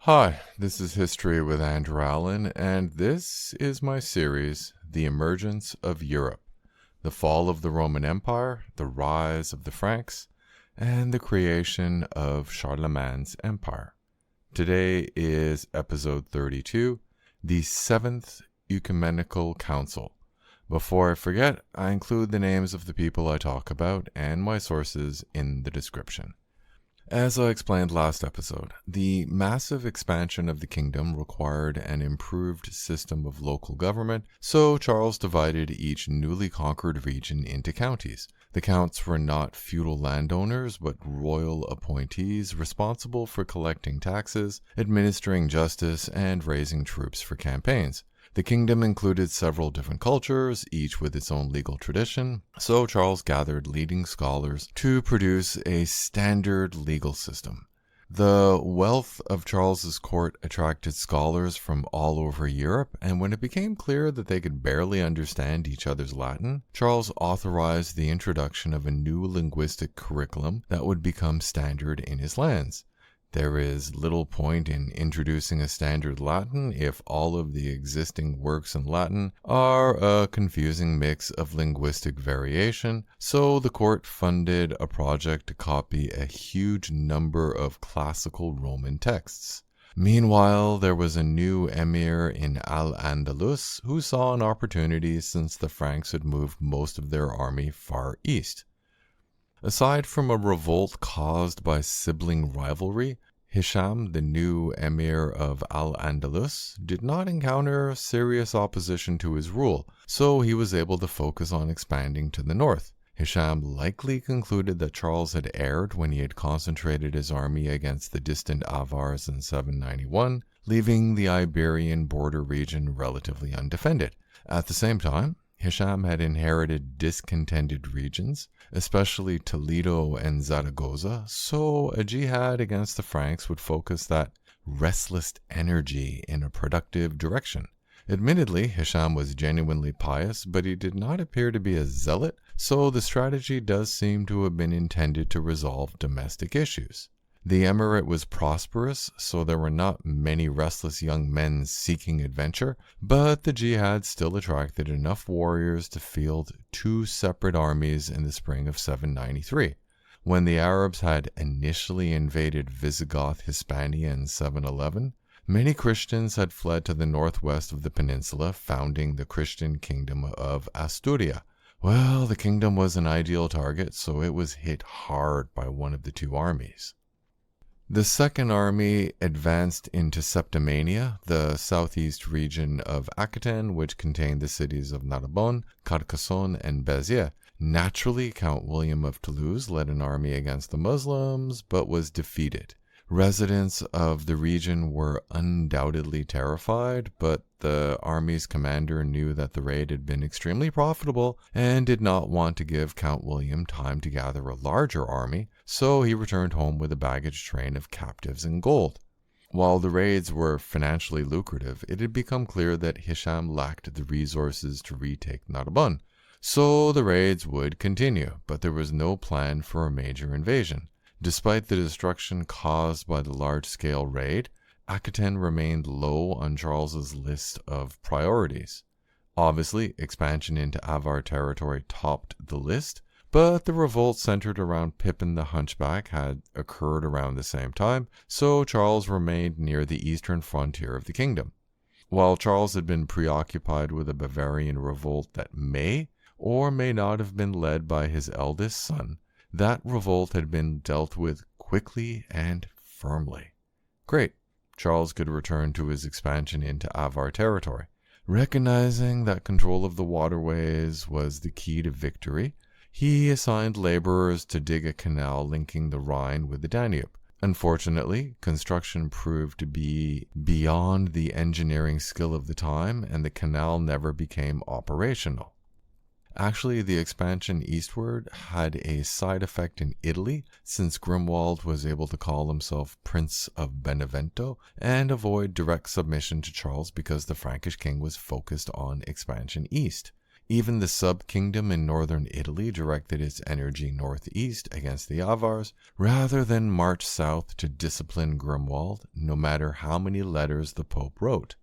Hi, this is History with Andrew Allen, and this is my series, The Emergence of Europe, the Fall of the Roman Empire, the Rise of the Franks, and the creation of Charlemagne's Empire. Today is episode 32, the Seventh Ecumenical Council. Before I forget, I include the names of the people I talk about and my sources in the description. As I explained last episode, the massive expansion of the kingdom required an improved system of local government, so Charles divided each newly conquered region into counties. The counts were not feudal landowners, but royal appointees responsible for collecting taxes, administering justice, and raising troops for campaigns. The kingdom included several different cultures, each with its own legal tradition, so Charles gathered leading scholars to produce a standard legal system. The wealth of Charles's court attracted scholars from all over Europe, and when it became clear that they could barely understand each other's Latin, Charles authorized the introduction of a new linguistic curriculum that would become standard in his lands. There is little point in introducing a standard Latin if all of the existing works in Latin are a confusing mix of linguistic variation, so the court funded a project to copy a huge number of classical Roman texts. Meanwhile, there was a new emir in al-Andalus who saw an opportunity since the Franks had moved most of their army far east. Aside from a revolt caused by sibling rivalry, Hisham, the new emir of al-Andalus, did not encounter serious opposition to his rule, so he was able to focus on expanding to the north. Hisham likely concluded that Charles had erred when he had concentrated his army against the distant Avars in 791, leaving the Iberian border region relatively undefended. At the same time, Hisham had inherited discontented regions, especially Toledo and Zaragoza, so a jihad against the Franks would focus that restless energy in a productive direction. Admittedly, Hisham was genuinely pious, but he did not appear to be a zealot, so the strategy does seem to have been intended to resolve domestic issues. The emirate was prosperous, so there were not many restless young men seeking adventure, but the jihad still attracted enough warriors to field two separate armies in the spring of 793. When the Arabs had initially invaded Visigoth Hispania in 711, many Christians had fled to the northwest of the peninsula, founding the Christian kingdom of Asturia. Well, the kingdom was an ideal target, so it was hit hard by one of the two armies. The Second Army advanced into Septimania, the southeast region of Aquitaine, which contained the cities of Narbonne, Carcassonne, and Béziers. Naturally, Count William of Toulouse led an army against the Muslims, but was defeated. Residents of the region were undoubtedly terrified, but the army's commander knew that the raid had been extremely profitable and did not want to give Count William time to gather a larger army, so he returned home with a baggage train of captives and gold. While the raids were financially lucrative, it had become clear that Hisham lacked the resources to retake Narbonne. So the raids would continue, but there was no plan for a major invasion. Despite the destruction caused by the large-scale raid, Aquitaine remained low on Charles's list of priorities. Obviously, expansion into Avar territory topped the list, but the revolt centered around Pippin the Hunchback had occurred around the same time, so Charles remained near the eastern frontier of the kingdom. While Charles had been preoccupied with a Bavarian revolt that may or may not have been led by his eldest son, that revolt had been dealt with quickly and firmly. Great. Charles could return to his expansion into Avar territory. Recognizing that control of the waterways was the key to victory, he assigned laborers to dig a canal linking the Rhine with the Danube. Unfortunately, construction proved to be beyond the engineering skill of the time, and the canal never became operational. Actually, the expansion eastward had a side effect in Italy, since Grimwald was able to call himself Prince of Benevento and avoid direct submission to Charles because the Frankish king was focused on expansion east. Even the sub-kingdom in northern Italy directed its energy northeast against the Avars, rather than march south to discipline Grimwald, no matter how many letters the Pope wrote.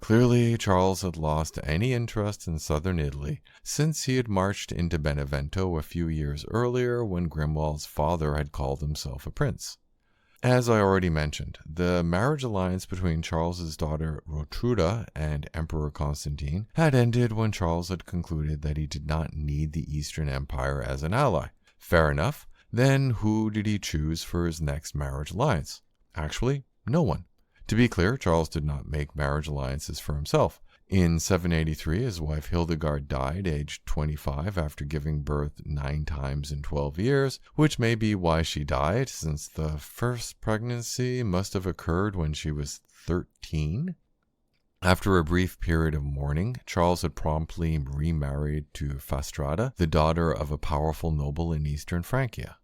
Clearly, Charles had lost any interest in southern Italy since he had marched into Benevento a few years earlier when Grimwald's father had called himself a prince. As I already mentioned, the marriage alliance between Charles's daughter Rotruda and Emperor Constantine had ended when Charles had concluded that he did not need the Eastern Empire as an ally. Fair enough. Then who did he choose for his next marriage alliance? Actually, no one. To be clear, Charles did not make marriage alliances for himself. In 783, his wife Hildegard died aged 25 after giving birth 9 times in 12 years, which may be why she died, since the first pregnancy must have occurred when she was 13. After a brief period of mourning, Charles had promptly remarried to Fastrada, the daughter of a powerful noble in eastern Frankia.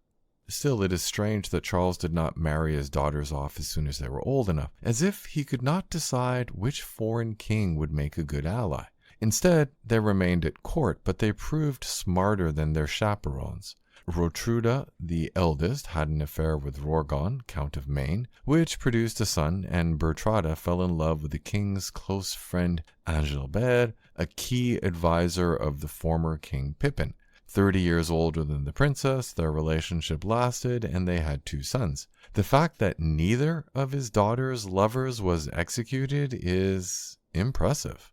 Still, it is strange that Charles did not marry his daughters off as soon as they were old enough, as if he could not decide which foreign king would make a good ally. Instead, they remained at court, but they proved smarter than their chaperones. Rotruda, the eldest, had an affair with Rorgon, Count of Maine, which produced a son, and Bertrada fell in love with the king's close friend Angilbert, a key advisor of the former King Pippin. 30 years older than the princess, their relationship lasted, and they had 2 sons. The fact that neither of his daughter's lovers was executed is impressive.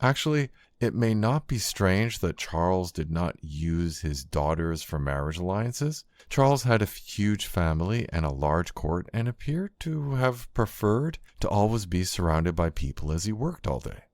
Actually, it may not be strange that Charles did not use his daughters for marriage alliances. Charles had a huge family and a large court and appeared to have preferred to always be surrounded by people as he worked all day.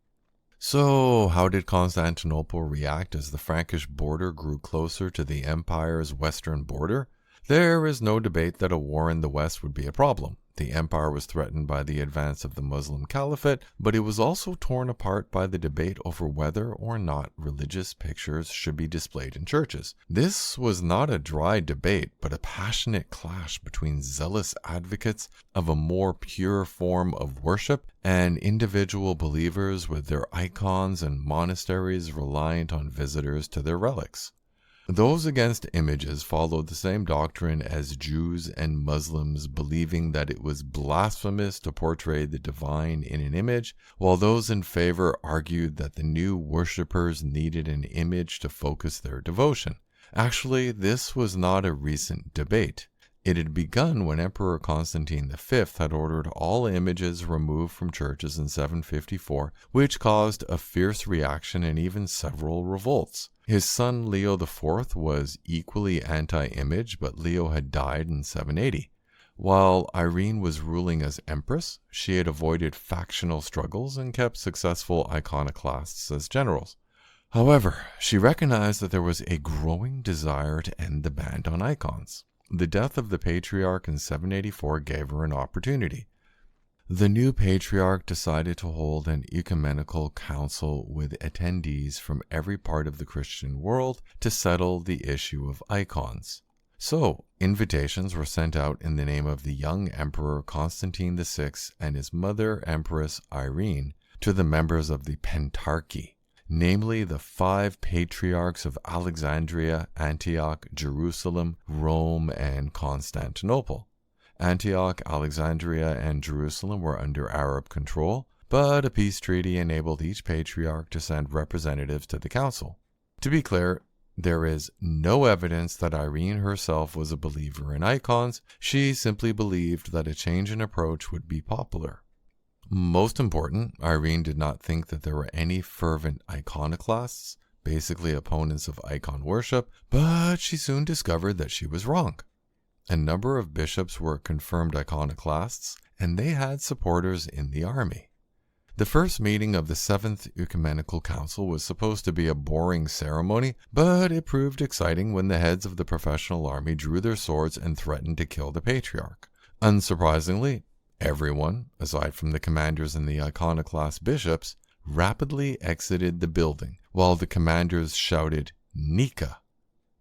So, how did Constantinople react as the Frankish border grew closer to the empire's western border? There is no debate that a war in the west would be a problem. The empire was threatened by the advance of the Muslim Caliphate, but it was also torn apart by the debate over whether or not religious pictures should be displayed in churches. This was not a dry debate, but a passionate clash between zealous advocates of a more pure form of worship and individual believers with their icons and monasteries reliant on visitors to their relics. Those against images followed the same doctrine as Jews and Muslims, believing that it was blasphemous to portray the divine in an image, while those in favor argued that the new worshippers needed an image to focus their devotion. Actually, this was not a recent debate. It had begun when Emperor Constantine V had ordered all images removed from churches in 754, which caused a fierce reaction and even several revolts. His son Leo IV was equally anti-image, but Leo had died in 780. While Irene was ruling as empress, she had avoided factional struggles and kept successful iconoclasts as generals. However, she recognized that there was a growing desire to end the ban on icons. The death of the patriarch in 784 gave her an opportunity. The new patriarch decided to hold an ecumenical council with attendees from every part of the Christian world to settle the issue of icons. So, invitations were sent out in the name of the young Emperor Constantine VI and his mother, Empress Irene, to the members of the Pentarchy, namely the 5 patriarchs of Alexandria, Antioch, Jerusalem, Rome, and Constantinople. Antioch, Alexandria, and Jerusalem were under Arab control, but a peace treaty enabled each patriarch to send representatives to the council. To be clear, there is no evidence that Irene herself was a believer in icons. She simply believed that a change in approach would be popular. Most important, Irene did not think that there were any fervent iconoclasts, basically opponents of icon worship, but she soon discovered that she was wrong. A number of bishops were confirmed iconoclasts, and they had supporters in the army. The first meeting of the Seventh Ecumenical Council was supposed to be a boring ceremony, but it proved exciting when the heads of the professional army drew their swords and threatened to kill the patriarch. Unsurprisingly, everyone, aside from the commanders and the iconoclast bishops, rapidly exited the building, while the commanders shouted, "Nika!"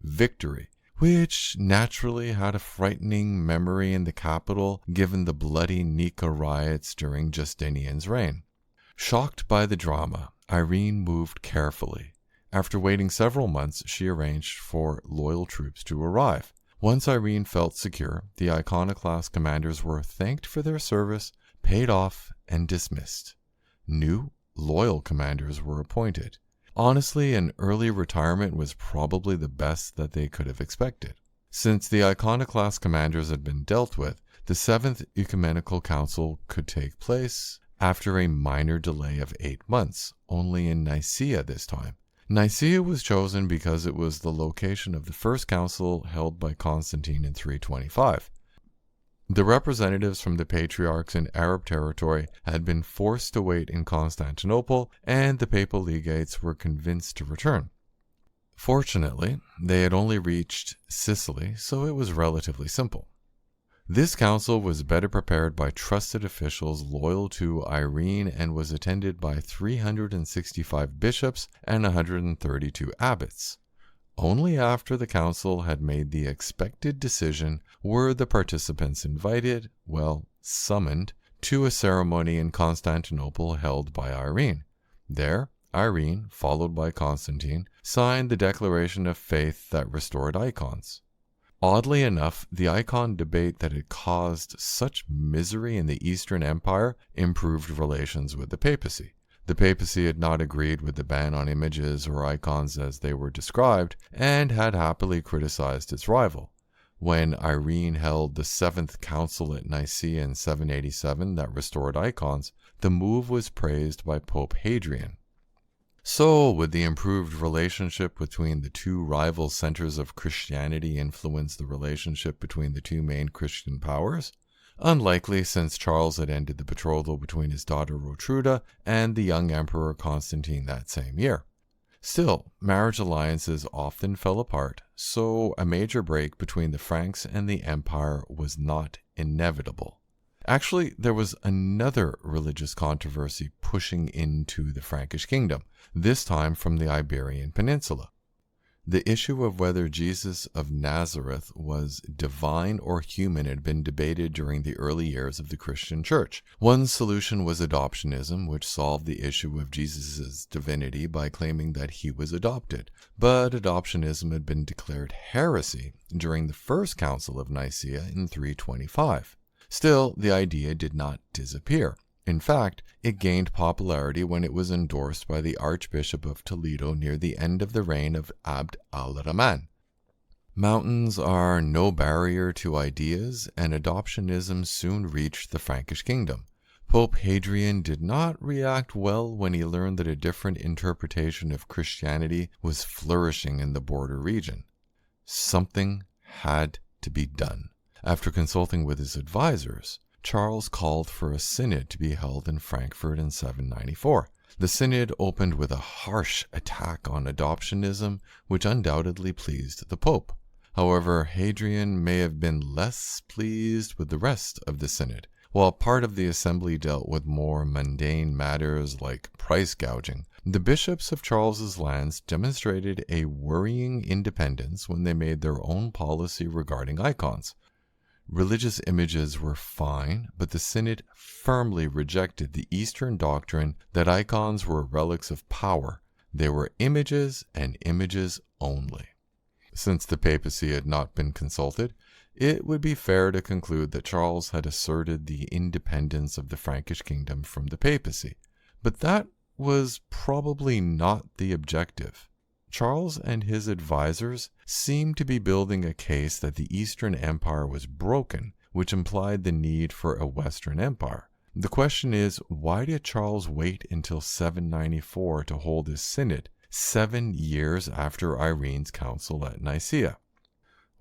victory, which naturally had a frightening memory in the capital given the bloody Nika riots during Justinian's reign. Shocked by the drama, Irene moved carefully. After waiting several months, she arranged for loyal troops to arrive. Once Irene felt secure, the iconoclast commanders were thanked for their service, paid off, and dismissed. New, loyal commanders were appointed. Honestly, an early retirement was probably the best that they could have expected. Since the iconoclast commanders had been dealt with, the Seventh Ecumenical Council could take place after a minor delay of 8 months, only in Nicaea this time. Nicaea was chosen because it was the location of the first council held by Constantine in 325. The representatives from the patriarchs in Arab territory had been forced to wait in Constantinople, and the papal legates were convinced to return. Fortunately, they had only reached Sicily, so it was relatively simple. This council was better prepared by trusted officials loyal to Irene and was attended by 365 bishops and 132 abbots. Only after the council had made the expected decision were the participants invited, summoned, to a ceremony in Constantinople held by Irene. There, Irene, followed by Constantine, signed the declaration of faith that restored icons. Oddly enough, the icon debate that had caused such misery in the Eastern Empire improved relations with the papacy. The papacy had not agreed with the ban on images or icons as they were described, and had happily criticized its rival. When Irene held the Seventh Council at Nicaea in 787 that restored icons, the move was praised by Pope Hadrian. So, would the improved relationship between the two rival centers of Christianity influence the relationship between the two main Christian powers? Unlikely, since Charles had ended the betrothal between his daughter Rotruda and the young Emperor Constantine that same year. Still, marriage alliances often fell apart, so a major break between the Franks and the Empire was not inevitable. Actually, there was another religious controversy pushing into the Frankish kingdom, this time from the Iberian Peninsula. The issue of whether Jesus of Nazareth was divine or human had been debated during the early years of the Christian Church. One solution was adoptionism, which solved the issue of Jesus' divinity by claiming that he was adopted. But adoptionism had been declared heresy during the First Council of Nicaea in 325. Still, the idea did not disappear. In fact, it gained popularity when it was endorsed by the Archbishop of Toledo near the end of the reign of Abd al-Rahman. Mountains are no barrier to ideas, and adoptionism soon reached the Frankish kingdom. Pope Hadrian did not react well when he learned that a different interpretation of Christianity was flourishing in the border region. Something had to be done. After consulting with his advisors, Charles called for a synod to be held in Frankfurt in 794. The synod opened with a harsh attack on adoptionism, which undoubtedly pleased the Pope. However, Hadrian may have been less pleased with the rest of the synod. While part of the assembly dealt with more mundane matters like price gouging, the bishops of Charles's lands demonstrated a worrying independence when they made their own policy regarding icons. Religious images were fine, but the synod firmly rejected the Eastern doctrine that icons were relics of power. They were images and images only. Since the papacy had not been consulted, it would be fair to conclude that Charles had asserted the independence of the Frankish kingdom from the papacy. But that was probably not the objective. Charles and his advisors seemed to be building a case that the Eastern Empire was broken, which implied the need for a Western Empire. The question is, why did Charles wait until 794 to hold his synod, 7 years after Irene's council at Nicaea?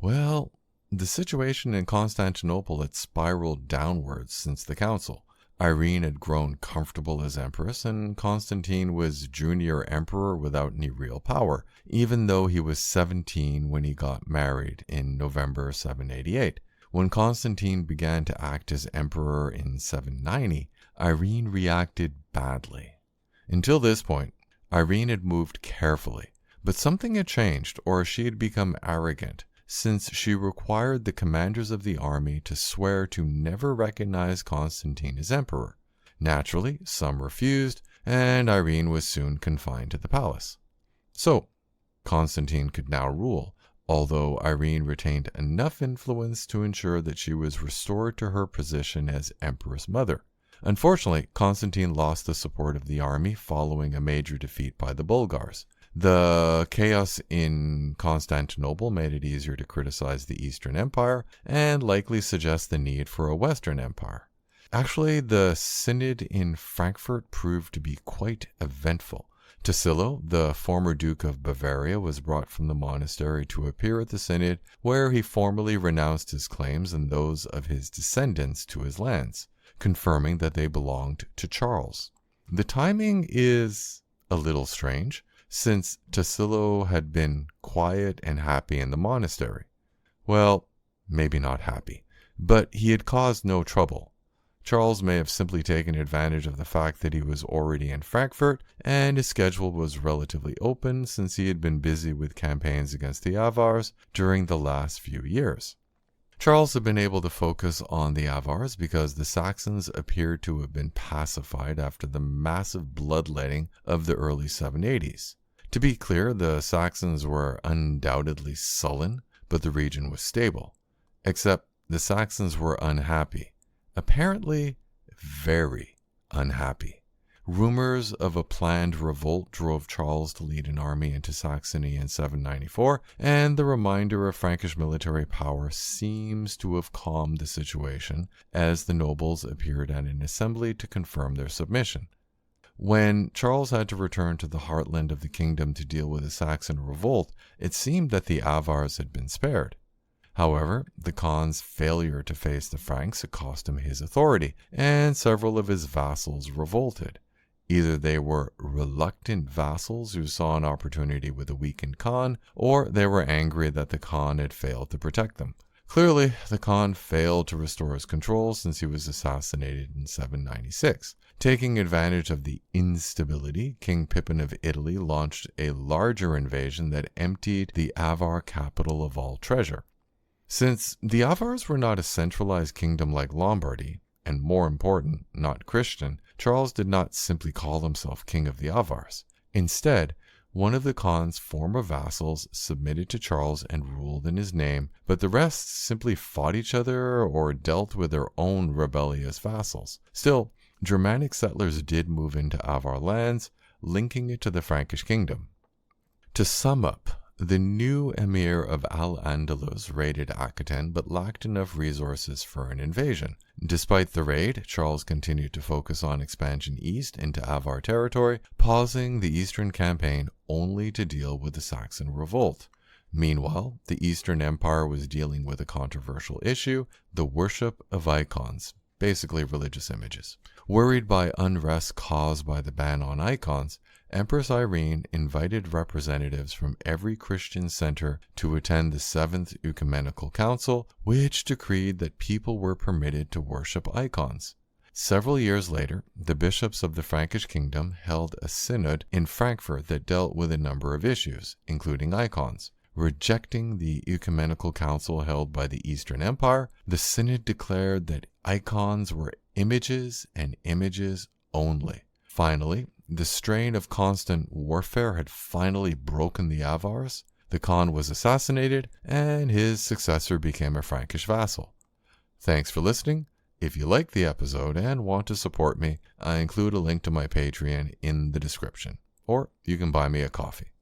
Well, the situation in Constantinople had spiraled downwards since the council. Irene had grown comfortable as empress, and Constantine was junior emperor without any real power, even though he was 17 when he got married in November 788. When Constantine began to act as emperor in 790, Irene reacted badly. Until this point, Irene had moved carefully, but something had changed, or she had become arrogant, since she required the commanders of the army to swear to never recognize Constantine as emperor. Naturally, some refused, and Irene was soon confined to the palace. So, Constantine could now rule, although Irene retained enough influence to ensure that she was restored to her position as Empress Mother. Unfortunately, Constantine lost the support of the army following a major defeat by the Bulgars. The chaos in Constantinople made it easier to criticize the Eastern Empire and likely suggest the need for a Western Empire. Actually, the synod in Frankfurt proved to be quite eventful. Tassilo, the former Duke of Bavaria, was brought from the monastery to appear at the synod, where he formally renounced his claims and those of his descendants to his lands, confirming that they belonged to Charles. The timing is a little strange, since Tassilo had been quiet and happy in the monastery. Well, maybe not happy, but he had caused no trouble. Charles may have simply taken advantage of the fact that he was already in Frankfurt, and his schedule was relatively open since he had been busy with campaigns against the Avars during the last few years. Charles had been able to focus on the Avars because the Saxons appeared to have been pacified after the massive bloodletting of the early 780s. To be clear, the Saxons were undoubtedly sullen, but the region was stable. Except the Saxons were unhappy. Apparently, very unhappy. Rumors of a planned revolt drove Charles to lead an army into Saxony in 794, and the reminder of Frankish military power seems to have calmed the situation as the nobles appeared at an assembly to confirm their submission. When Charles had to return to the heartland of the kingdom to deal with a Saxon revolt, it seemed that the Avars had been spared. However, the Khan's failure to face the Franks had cost him his authority, and several of his vassals revolted. Either they were reluctant vassals who saw an opportunity with a weakened Khan, or they were angry that the Khan had failed to protect them. Clearly, the Khan failed to restore his control since he was assassinated in 796. Taking advantage of the instability, King Pippin of Italy launched a larger invasion that emptied the Avar capital of all treasure. Since the Avars were not a centralized kingdom like Lombardy, and more important, not Christian, Charles did not simply call himself king of the Avars. Instead, one of the Khan's former vassals submitted to Charles and ruled in his name, but the rest simply fought each other or dealt with their own rebellious vassals. Still, Germanic settlers did move into Avar lands, linking it to the Frankish kingdom. To sum up, the new emir of al-Andalus raided Aquitaine but lacked enough resources for an invasion. Despite the raid, Charles continued to focus on expansion east into Avar territory, pausing the eastern campaign only to deal with the Saxon revolt. Meanwhile, the Eastern Empire was dealing with a controversial issue, the worship of icons, basically religious images. Worried by unrest caused by the ban on icons, Empress Irene invited representatives from every Christian center to attend the Seventh Ecumenical Council, which decreed that people were permitted to worship icons. Several years later, the bishops of the Frankish kingdom held a synod in Frankfurt that dealt with a number of issues, including icons. Rejecting the Ecumenical Council held by the Eastern Empire, the synod declared that icons were images and images only. Finally, the strain of constant warfare had finally broken the Avars. The Khan was assassinated, and his successor became a Frankish vassal. Thanks for listening. If you liked the episode and want to support me, I include a link to my Patreon in the description, or you can buy me a coffee.